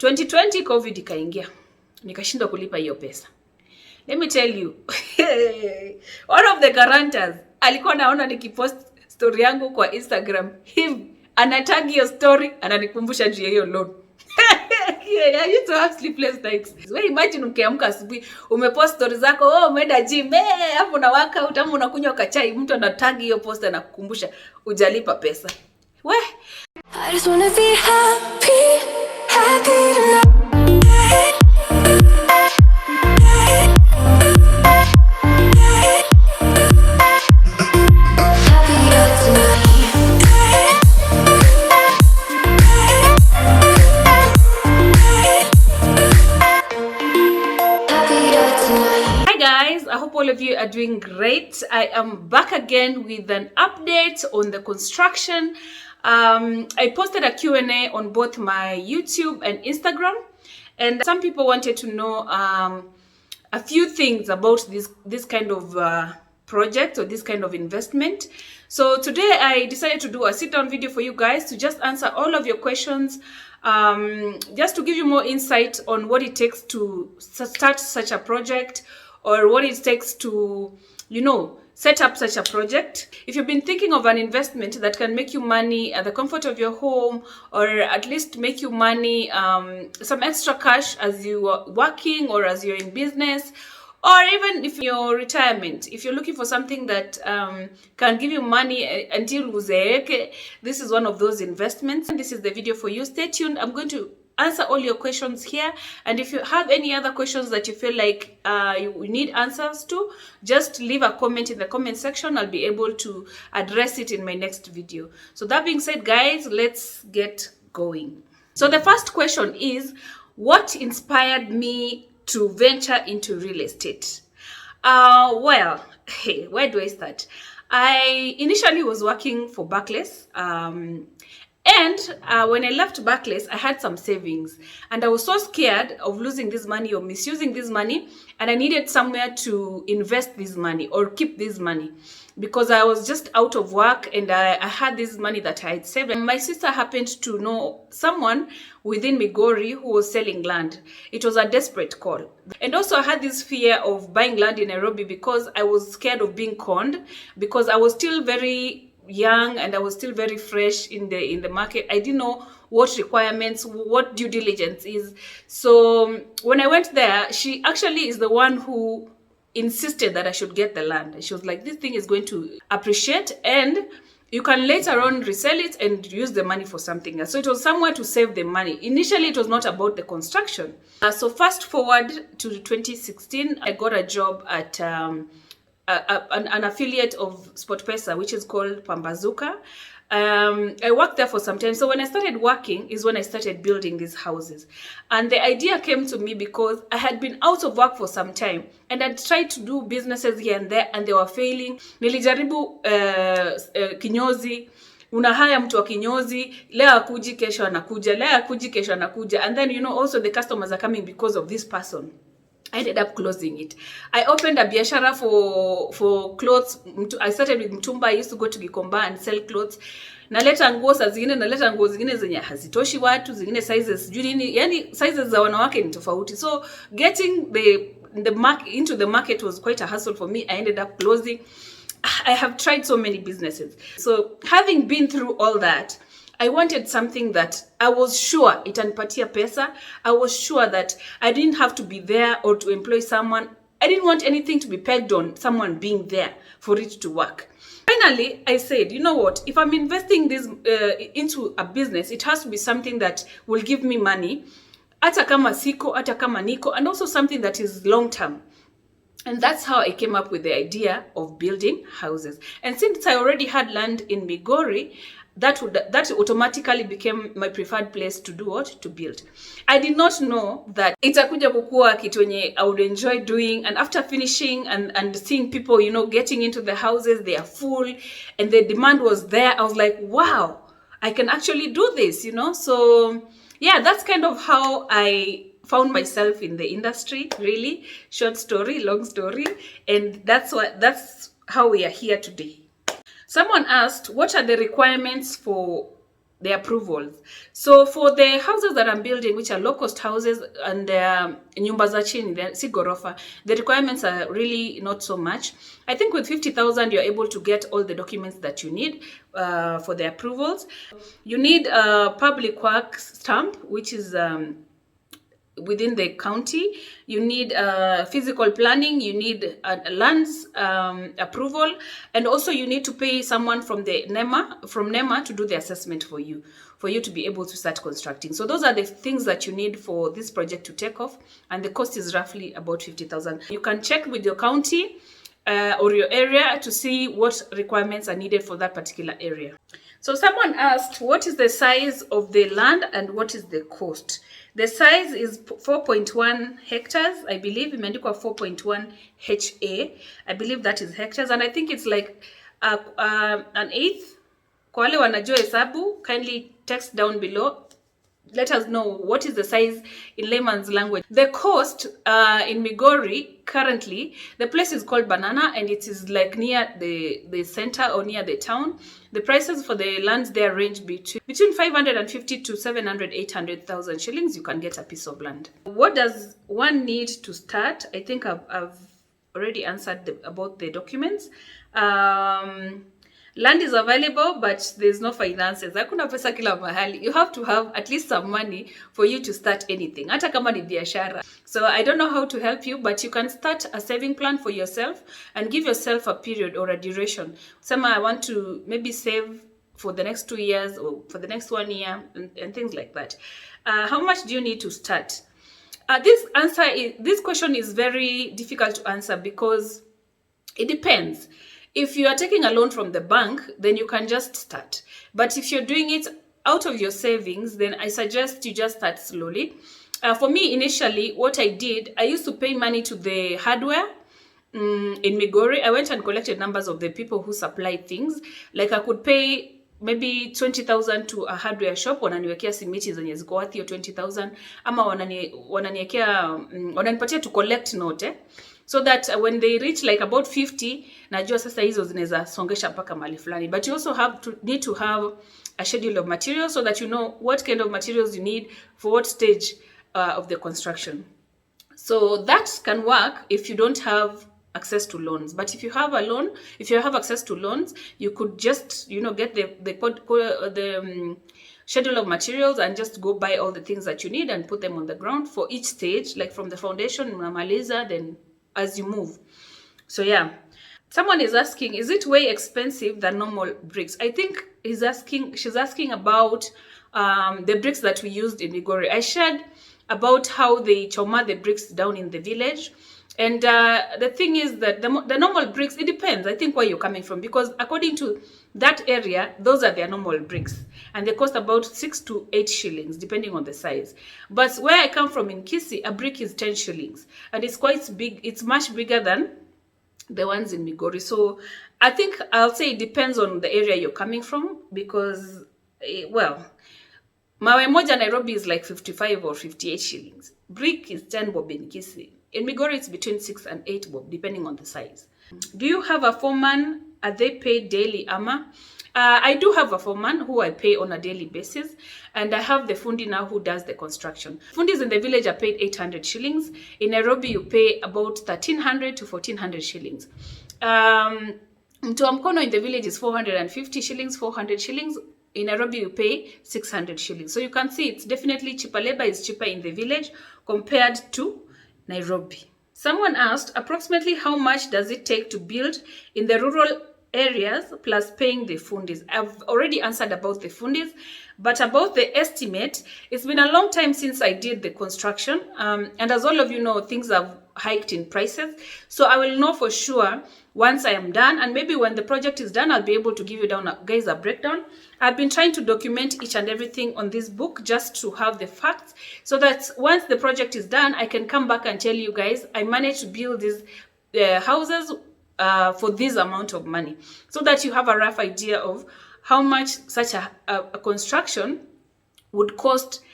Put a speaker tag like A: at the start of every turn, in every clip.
A: 2020 COVID ikaingia. Nikashindwa kulipa hiyo pesa. Let me tell you. One of the guarantors alikuwa naona nikipost story yangu kwa Instagram. Anatag hiyo story, ananikumbusha juu hiyo loan. Yeah, I used to have sleepless nights. Wewe imagine ukiamka asubuhi, umepost story zako, umeenda gym, hapo na workout, ama unakunywa kachai, mtu anatag hiyo post na kukumbusha hujalipa pesa. We, I just wanna be happy tonight. All of you are doing great. I am back again with an update on the construction. I posted a Q&A on both my YouTube and Instagram, and some people wanted to know a few things about this kind of project or this kind of investment. So today I decided to do a sit-down video for you guys to just answer all of your questions, just to give you more insight on what it takes to start such a project, or what it takes to, set up such a project. If you've been thinking of an investment that can make you money at the comfort of your home, or at least make you money, some extra cash as you are working or as you're in business, or even if you're retirement, if you're looking for something that can give you money until uzeeke, this is one of those investments. And this is the video for you. Stay tuned. I'm going to answer all your questions here, and if you have any other questions that you feel like you need answers to, just leave a comment in the comment section. I'll be able to address it in my next video. So that being said, guys, let's get going. So the first question is, what inspired me to venture into real estate? Well, hey, where do I start? I initially was working for Barclays, and when I left Barclays, I had some savings, and I was so scared of losing this money or misusing this money, and I needed somewhere to invest this money or keep this money, because I was just out of work and I had this money that I had saved. And my sister happened to know someone within Migori who was selling land. It was a desperate call. And also I had this fear of buying land in Nairobi because I was scared of being conned, because I was still very young and I was still very fresh in the market. I didn't know what requirements, what due diligence is. So when I went there, she actually is the one who insisted that I should get the land. She was like, this thing is going to appreciate and you can later on resell it and use the money for something else. So it was somewhere to save the money. Initially, it was not about the construction. So fast forward to 2016, I got a job at an affiliate of SportPesa, which is called Pambazuka. I worked there for some time. So when I started working is when I started building these houses. And the idea came to me because I had been out of work for some time and I'd tried to do businesses here and there and they were failing. Nilijaribu kinyozi, unahaya mtu wa kinyozi, leo akuji kesho anakuja, leo akuji kesho anakuja. And then, also the customers are coming because of this person. I ended up closing it. I opened a biashara for clothes. I started with mtumba. I used to go to Gikomba and sell clothes. Naleta nguo saa zingine, naleta nguo zingine zenye hazitoshi watu, zingine sizes juu nini, yani sizes za wanawake ni tofauti. So getting into the market was quite a hassle for me. I ended up closing. I have tried so many businesses. So having been through all that, I wanted something that I was sure itanipatia pesa. I was sure that I didn't have to be there or to employ someone. I didn't want anything to be pegged on someone being there for it to work. Finally, I said, you know what? If I'm investing this into a business, it has to be something that will give me money. Ata kama siko, ata kama niko, and also something that is long term. And that's how I came up with the idea of building houses. And since I already had land in Migori, that automatically became my preferred place to do what? To build. I did not know that itakuja kukua kitu yenye I would enjoy doing, and after finishing and seeing people, getting into the houses, they are full and the demand was there. I was like, wow, I can actually do this, So yeah, that's kind of how I found myself in the industry, really. Short story, long story. And that's how we are here today. Someone asked, what are the requirements for the approvals. So for the houses that I'm building, which are low-cost houses and nyumba za chini, si gorofa, the requirements are really not so much. I think with 50,000, you're able to get all the documents that you need for the approvals. You need a public works stamp, which is within the county. You need physical planning, you need lands approval, and also you need to pay someone from the NEMA to do the assessment for you to be able to start constructing. So those are the things that you need for this project to take off, and the cost is roughly about 50,000. You can check with your county or your area to see what requirements are needed for that particular area. So someone asked, what is the size of the land and what is the cost? The size is 4.1 hectares. I believe imeandikwa 4.1 HA. I believe that is hectares, and I think it's like an eighth. Kwa wale wanajua hesabu, kindly text down below. Let us know what is the size in layman's language. The cost in Migori, currently, the place is called Banana, and it is like near the center or near the town. The prices for the lands there range between 550 to 700, 800,000 shillings. You can get a piece of land. What does one need to start? I think I've already answered about the documents. Land is available, but there's no finances. Hakuna pesa kila mahali. You have to have at least some money for you to start anything. Hata kama ni biashara. So I don't know how to help you, but you can start a saving plan for yourself and give yourself a period or a duration. I want to maybe save for the next 2 years or for the next 1 year and things like that. How much do you need to start? This question is very difficult to answer because it depends. If you are taking a loan from the bank, then you can just start. But if you're doing it out of your savings, then I suggest you just start slowly. For me, initially, what I did, I used to pay money to the hardware in Migori. I went and collected numbers of the people who supply things. Like I could pay maybe 20,000 to a hardware shop, wananiwekea simiti zenye ziko worth hiyo 20,000, ama wananipatia to collect note, so that when they reach like about 50, najua sasa hizo zinaweza songesha mpaka mali fulani. But you also need to have a schedule of materials so that you know what kind of materials you need for what stage of the construction. So that can work if you don't have access to loans. But if you have a loan, if you have access to loans, you could just, get the schedule of materials and just go buy all the things that you need and put them on the ground for each stage, like from the foundation, unamaliza, then as you move. So yeah. Someone is asking, is it way expensive than normal bricks? I think she's asking about the bricks that we used in Migori. I shared about how they choma the bricks down in the village. And the thing is that the normal bricks, it depends, I think, where you're coming from. Because according to that area, those are their normal bricks. And they cost about 6 to 8 shillings, depending on the size. But where I come from in Kisii, a brick is 10 shillings. And it's quite big. It's much bigger than the ones in Migori. So I think I'll say it depends on the area you're coming from. Because, well, mawe moja Nairobi is like 55 or 58 shillings. Brick is 10 bob in Kisii. In Migori, it's between 6 and 8 bob, depending on the size. Do you have a foreman? Are they paid daily, Ama? I do have a foreman who I pay on a daily basis. And I have the fundi now who does the construction. Fundis in the village are paid 800 shillings. In Nairobi, you pay about 1,300 to 1,400 shillings. Mtu wa mkono in the village is 450 shillings, 400 shillings. In Nairobi, you pay 600 shillings. So you can see it's definitely cheaper. Labor is cheaper in the village compared to Nairobi. Someone asked, approximately how much does it take to build in the rural areas plus paying the fundis? I've already answered about the fundis, but about the estimate, it's been a long time since I did the construction. And as all of you know, things have hiked in prices. So I will know for sure once I am done, and maybe when the project is done, I'll be able to give you guys a breakdown. I've been trying to document each and everything on this book just to have the facts, so that once the project is done, I can come back and tell you guys, I managed to build these houses for this amount of money, so that you have a rough idea of how much such a construction would cost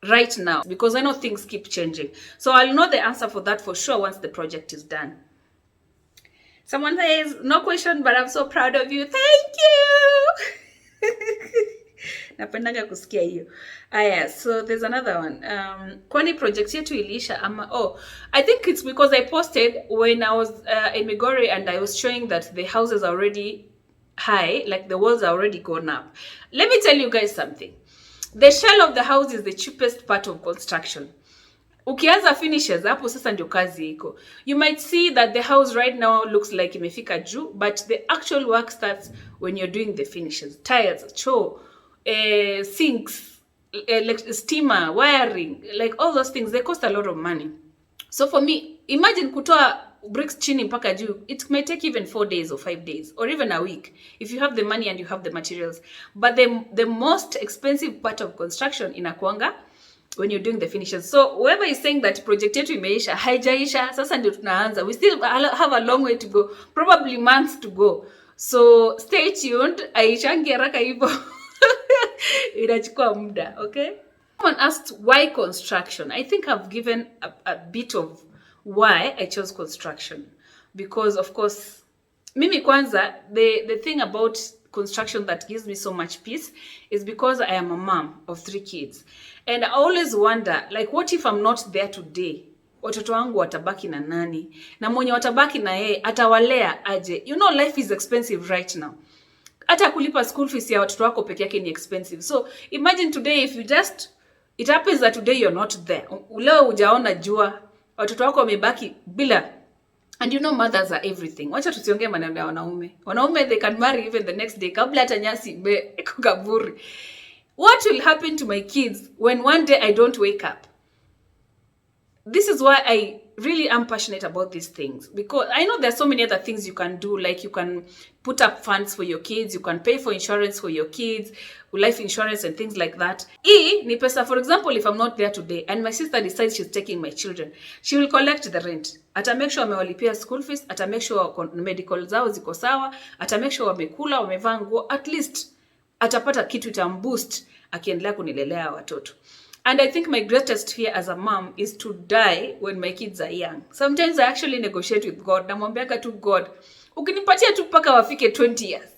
A: right now, because I know things keep changing. So I'll know the answer for that for sure once the project is done. Someone says, no question, but I'm so proud of you. Thank you. Napendanga kusikia hiyo. Aya, so there's another one. Kwani project yetu iliisha ama I think it's because I posted when I was in Migori and I was showing that the houses are already high, like the walls are already gone up. Let me tell you guys something. The shell of the house is the cheapest part of construction. Ukianza finishes hapo sasa ndio kazi iko. You might see that the house right now looks like imefika juu, but the actual work starts when you're doing the finishes. Tiles, choo, sinks, like steamer, wiring, like all those things, they cost a lot of money. So for me, imagine kutoa bricks chini mpaka juu, it may take even 4 days or 5 days or even a week if you have the money and you have the materials. But the most expensive part of construction inakuanga when you're doing the finishes. So whoever is saying that project yetu imeisha, haijaisha, sasa ndio tunaanza. We still have a long way to go, probably months to go. So stay tuned. Aishangi haraka hivyo. Inachukua muda, okay? Someone asked why construction. I think I've given a bit of why I chose construction. Because of course, mimi kwanza, the thing about construction that gives me so much peace is because I am a mom of 3 kids. And I always wonder, like, what if I'm not there today? Watoto wangu watabaki na nani? Na mwenye watabaki na yeye atawalea aje? You know, life is expensive right now. Hata kulipa school fees ya watoto wako peke yake ni expensive. So imagine today if you just, it happens that today you're not there. Leo hujaona jua, watoto wako wamebaki bila. And you know, mothers are everything. Wacha tusiongee maneno ya wanaume. Wanaume, they can marry even the next day. Kabla hata nyasi iko kaburi. What will happen to my kids when one day I don't wake up? This is why I really am passionate about these things. Because I know there's so many other things you can do. Like you can put up funds for your kids. You can pay for insurance for your kids. Life insurance and things like that. Ni pesa, for example, if I'm not there today and my sister decides she's taking my children, she will collect the rent. Ata make sure amewalipia school fees. Ata make sure medical zao ziko sawa. Ata make sure wamekula, wamevaa nguo. At least atapata kitu itamboost akiendelea kunilelea watoto. And I think my greatest fear as a mom is to die when my kids are young. Sometimes I actually negotiate with God. Namwambiaga tu God, ukinipatia tu mpaka wafike 20 years.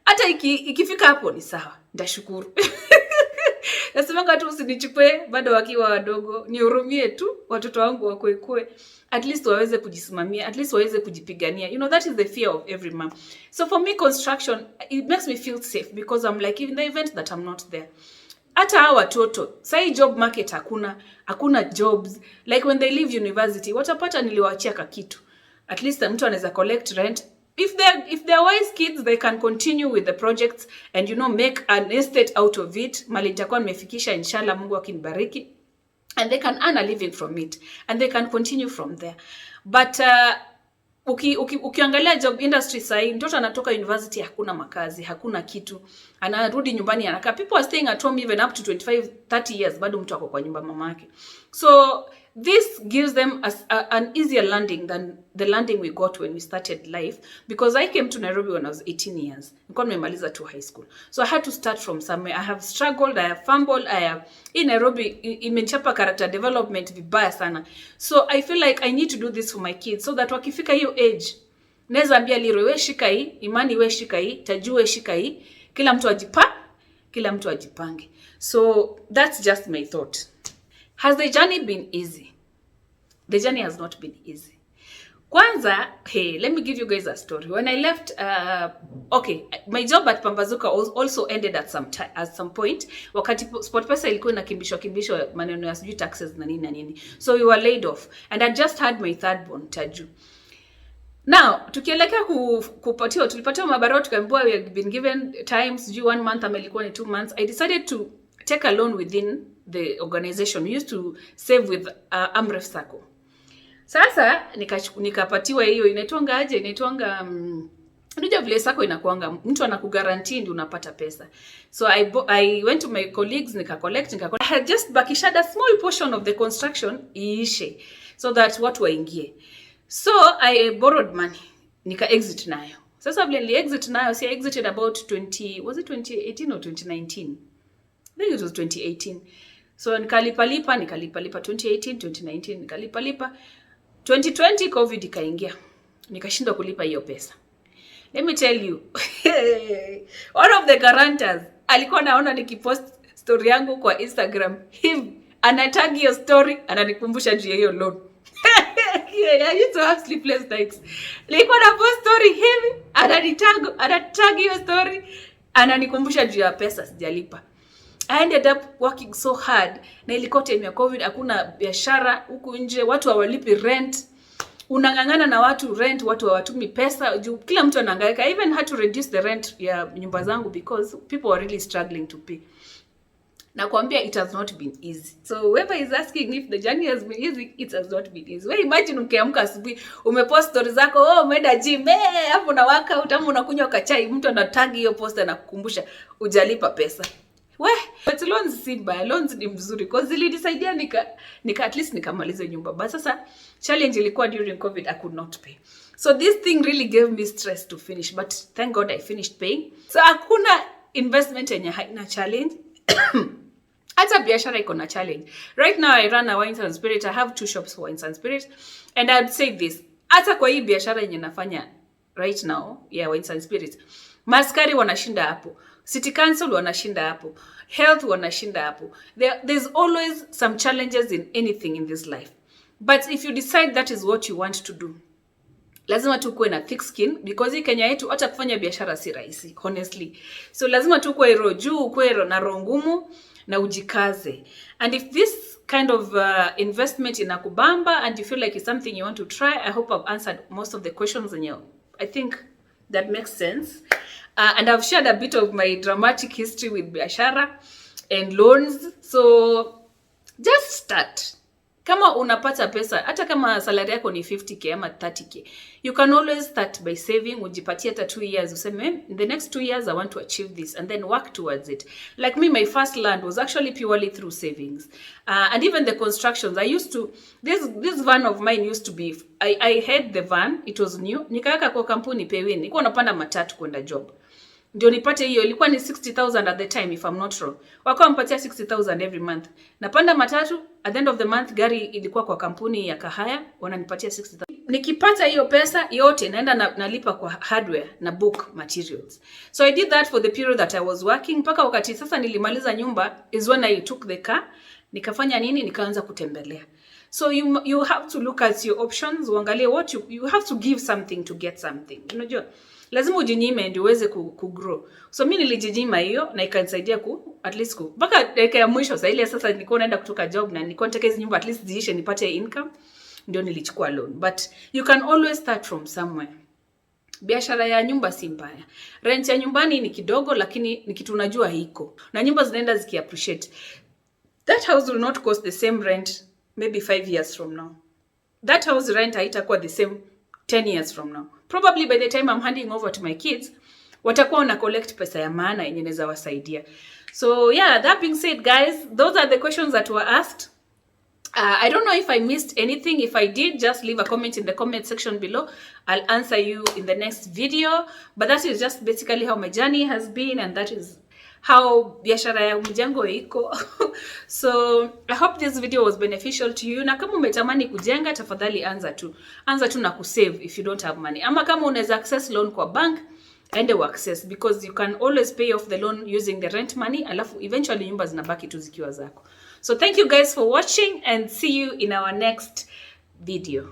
A: Hata ikifika hapo ni sawa. Ndashukuru. Nasemanga tu usinichukue bado wakiwa wadogo. Nihurumie tu watoto wangu wakoekue. At least waweze kujisimamia, at least waweze kujipigania. You know, that is the fear of every mom. So for me, construction, it makes me feel safe because I'm like, in the event that I'm not there. Hata hawa watoto, sai job market hakuna jobs. Like when they leave university, watapata niliwaachia kakitu. At least mtu anaweza collect rent. If they're wise kids, they can continue with the projects and, you know, make an estate out of it. Mali nitakuwa nimefikisha, inshallah, Mungu akinibariki. And they can earn a living from it. And they can continue from there. But ukiangalia job industry sahi, mtoto anatoka university hakuna makazi, hakuna kitu. Anarudi nyumbani anakaa. People are staying at home even up to 25, 30 years. Bado mtu ako kwa nyumba mamake. So this gives them an easier landing than the landing we got when we started life. Because I came to Nairobi when I was 18 years. Nilikuwa nimemaliza tu high school. So I had to start from somewhere. I have struggled, I have fumbled, in Nairobi, imenichapa character development vibaya sana. So I feel like I need to do this for my kids so that wakifika hiyo age, naweza ambia Liro, we shika hii, Imani we shika hii, Taju we shika hii, kila mtu ajipange. So that's just my thought. Has the journey been easy? The journey has not been easy. Kwanza, hey, let me give you guys a story. When I left, my job at Pambazuka also ended at some point. Wakati SportPesa ilikuwa inakimbishwa maneno ya sijui taxes na nini. So we were laid off. And I just had my third born, Taju. Now, tukielekea tulipatiwa mabarua tukaambiwa we have been given times, due 1 month ama ilikuwa ni 2 months. I decided to take a loan within the organization. We used to save with Amref Sacco. Sasa nikapatiwa hiyo inaitwanga unajua vile Sacco inakuanga mtu anakuguarantee ndio unapata pesa. So I went to my colleagues nika-collect. I had just bakishada a small portion of the construction iishe so that watu waingie. So I borrowed money nika-exit nayo. Sasa vile nili-exit nayo, I exited about 2018 or 2019? I think it was 2018. So nikalipa 2018, 2019 nikalipa. 2020 COVID ikaingia. Nikashindwa kulipa hiyo pesa. Let me tell you. One of the guarantors alikuwa naona nikipost story yangu kwa Instagram hivi, anatag hiyo story, ananikumbusha juu ya hiyo loan. I used to have sleepless nights. Nilikuwa na post story hivi, anatag hiyo story, ananikumbusha juu ya pesa sijalipa. I ended up working so hard. Na ilikuwa time ya COVID, hakuna biashara huku nje, watu hawalipi rent. Unangangana na watu rent, watu hawatumi pesa, juu kila mtu anahangaika. I even had to reduce the rent ya nyumba zangu because people were really struggling to pay. Nakwambia, it has not been easy. So whoever is asking if the journey has been easy, it has not been easy. Wewe imagine ukiamka asubuhi, umepost stories zako, umeenda gym, hapo na workout, ama unakunywa kachai, mtu anatag hiyo post na kukumbusha hujalipa pesa. But loans si mbaya, loans ni mzuri because zilinisaidia nika at least nikamaliza nyumba. But sasa challenge ilikuwa during COVID, I could not pay. So this thing really gave me stress to finish, but thank God I finished paying. So hakuna investment yenye haina challenge. Hata biashara iko na challenge. Right now I run a wines and spirit. I have 2 shops for wines and spirit. And I'd say this, hata kwa hii biashara yenye nafanya right now, wines and spirit, maskari wanashinda hapo. City Council wanashinda hapo. Health wanashinda hapo. There's always some challenges in anything in this life. But if you decide that is what you want to do, lazima tu kuwe na thick skin, because hii Kenya yetu hata kufanya biashara si rahisi, honestly. So lazima tu kuwe roho juu, kuwe na roho ngumu na ujikaze. And if this kind of investment inakubamba and you feel like it's something you want to try, I hope I've answered most of the questions in you. I think that makes sense. And I've shared a bit of my dramatic history with biashara and loans. So just start. Kama unapata pesa, hata kama salary yako ni 50k ama 30k, you can always start by saving. Ujipatie hata 2 years, useme, in the next 2 years I want to achieve this, and then work towards it. Like me, my first land was actually purely through savings. And even the constructions, I used to, this van of mine used to be, I had the van, it was new, nikaweka kwa kampuni Pewin, nilikuwa napanda matatu kwenda job. Ndio nipate hiyo, ilikuwa ni 60,000 at the time if I'm not wrong. Wakawa mpatia 60,000 every month. Napanda matatu, at the end of the month gari ilikuwa kwa kampuni ya Kahaya, wananipatia 60,000. Nikipata hiyo pesa yote naenda nalipa kwa hardware na book materials. So I did that for the period that I was working. Mpaka wakati sasa nilimaliza nyumba is when I took the car. Nikafanya nini? Nikaanza kutembelea. So you have to look at your options, uangalie what you have to give something to get something. Unajua? Lazima ujinyime ndio uweze kugrow. So mimi nilijinyima hiyo na ikanisaidia at least mpaka dakika ya mwisho sasa ile sasa nilikuwa naenda kutoka job na nilikuwa nataka hizo nyumba at least ziishe nipate income, ndio nilichukua loan. But you can always start from somewhere. Biashara ya nyumba si mbaya. Rent ya nyumbani ni kidogo lakini ni kitu unajua hiko. Na nyumba zinaenda zikiappreciate. That house will not cost the same rent maybe 5 years from now. That house rent haitakuwa the same 10 years from now. Probably by the time I'm handing over to my kids, watakuwa wana collect pesa ya maana yenye inaweza wasaidia. So yeah, that being said, guys, those are the questions that were asked. I don't know if I missed anything. If I did, just leave a comment in the comment section below. I'll answer you in the next video. But that is just basically how my journey has been, and that is how biashara ya mjengo iko. So I hope this video was beneficial to you. Na kama umetamani kujenga, tafadhali anza tu na kusave if you don't have money. Ama kama unaweza access loan kwa bank, ende access, because you can always pay off the loan using the rent money, alafu eventually nyumba zinabaki tu zikiwa zako. So thank you guys for watching, and see you in our next video.